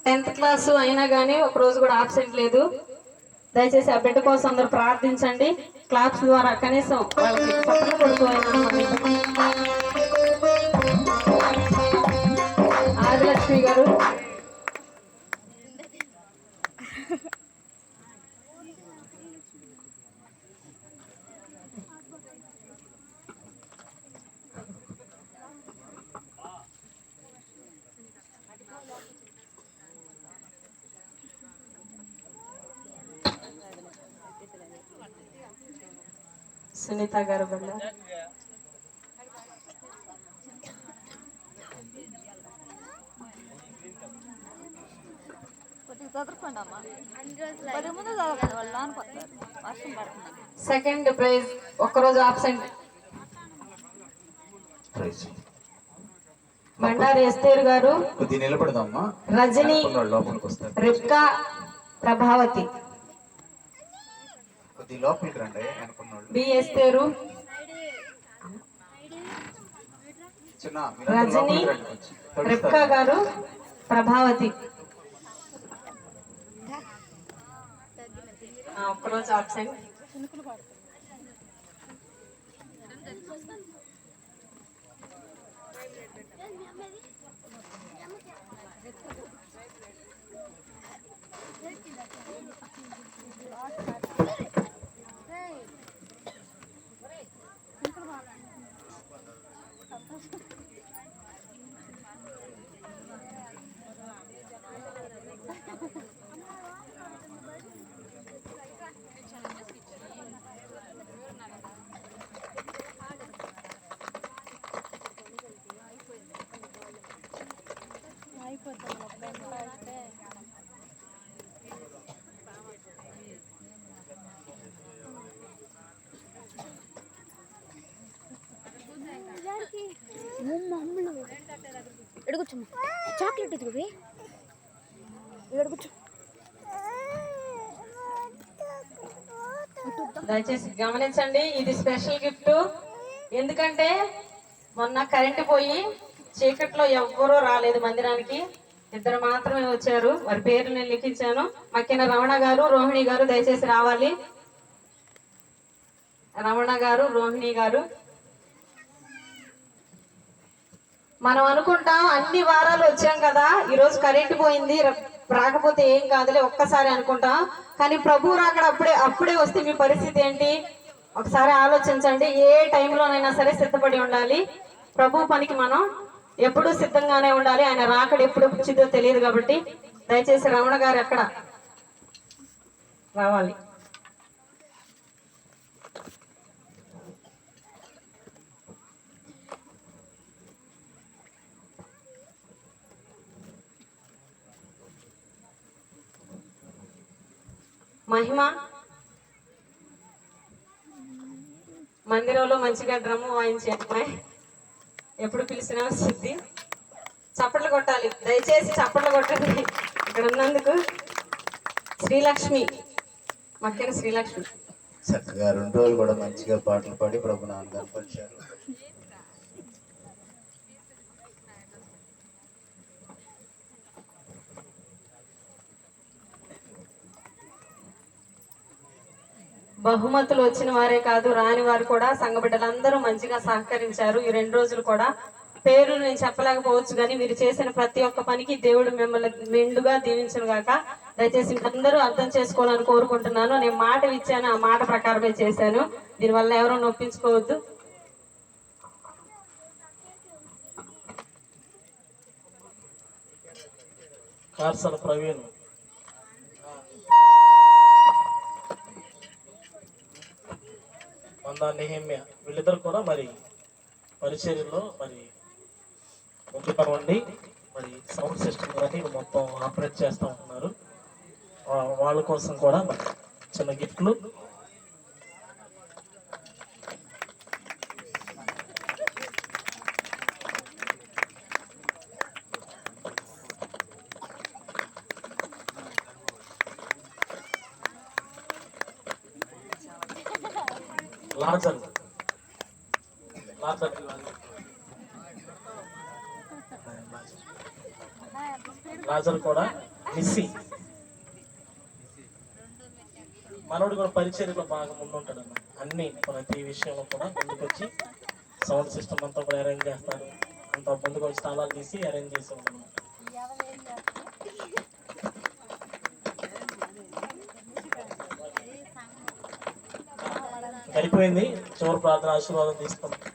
10th class అయినా కానీ ఒక రోజు కూడా ఆబ్సెంట్ లేదు. దయచేసి ఆ బిడ్డ కోసం అందరూ ప్రార్థించండి. క్లాప్స్ ద్వారా కనీసం వాళ్ళకి చప్పట్లు కొడుకోవాలి. ఆదిలక్ష్మి గారు, సునీత గారు, బండ సెకండ్ ప్రైజ్ ఒక్కరోజు ఆబ్సెంట్ బండారు ఎస్తేరు గారు, రజని, రిబ్కా, ప్రభావతి, బి ఎస్తేరు, రజని, రిబ్కా గారు, ప్రభావతి ఒక్కరోజు ఆబ్సెంట్. చాక్లెట్ ఎదుగువి దయచేసి గమనించండి, ఇది స్పెషల్ గిఫ్ట్. ఎందుకంటే మొన్న కరెంటు పోయి చీకట్లో ఎవ్వరూ రాలేదు మందిరానికి, ఇద్దరు మాత్రమే వచ్చారు. వారి పేర్లు నేను లిఖించాను. మక్కిన రమణ గారు, రోహిణి గారు దయచేసి రావాలి. రమణ గారు, రోహిణి గారు. మనం అనుకుంటాం అన్ని వారాలు వచ్చాం కదా, ఈరోజు కరెంటు పోయింది రాకపోతే ఏం కాదులే ఒక్కసారి అనుకుంటాం. కానీ ప్రభు రాకడ అప్పుడే వస్తే మీ పరిస్థితి ఏంటి ఒకసారి ఆలోచించండి. ఏ టైంలోనైనా సరే సిద్ధపడి ఉండాలి. ప్రభు పనికి మనం ఎప్పుడూ సిద్ధంగానే ఉండాలి. ఆయన రాకడ ఎప్పుడు వచ్చిందో తెలియదు కాబట్టి దయచేసి రమణ గారు ఎక్కడ రావాలి. మహిమ మందిరంలో మంచిగా డ్రమ్ము వాయించే అమ్మాయి, ఎప్పుడు పిలిచినా వస్తుంది. చప్పట్లు కొట్టాలి, దయచేసి చప్పట్లు కొట్టండి ఇక్కడ ఉన్నందుకు. శ్రీలక్ష్మి, మక్కిన శ్రీలక్ష్మి చక్కగా 2 రోజులు కూడా మంచిగా పాటలు పాడి ప్రభుని ఆనందపరిచారు. బహుమతులు వచ్చిన వారే కాదు, రాని వారు కూడా సంఘ బిడ్డలందరూ మంచిగా సహకరించారు. ఈ 2 రోజులు కూడా పేర్లు నేను చెప్పలేకపోవచ్చు, కానీ మీరు చేసిన ప్రతి ఒక్క పనికి దేవుడు మిమ్మల్ని మెండుగా దీవించను గాక. దయచేసి అందరూ అర్థం చేసుకోవాలని కోరుకుంటున్నాను. నేను మాట ఇచ్చాను, ఆ మాట ప్రకారమే చేశాను. దీనివల్ల ఎవరో నొప్పించుకోవద్దు. ప్రవీణ్, నెహమ్య, వీళ్ళిద్దరు కూడా మరి పరిచర్యలో మరి ముందుగా ఉండి మరి సౌండ్ సిస్టమ్ కానీ మొత్తం ఆపరేట్ చేస్తూ ఉంటున్నారు. వాళ్ళ కోసం కూడా మరి చిన్న గిఫ్ట్లు. లాజర్ కూడా మిస్సి మనోడు కూడా పరిచర్యలో బాగా ముందుంటాడు అన్న. అన్ని ప్రతి విషయంలో కూడా ముందుకొచ్చి సౌండ్ సిస్టమ్ అంతా కూడా అరేంజ్ చేస్తారు. అంతా ముందుకు వచ్చి తాళాలు తీసి అరేంజ్ చేసి ఉంటాం. గడిపోయింది. చివరి ప్రార్థన ఆశీర్వాదం తీసుకుంటాం.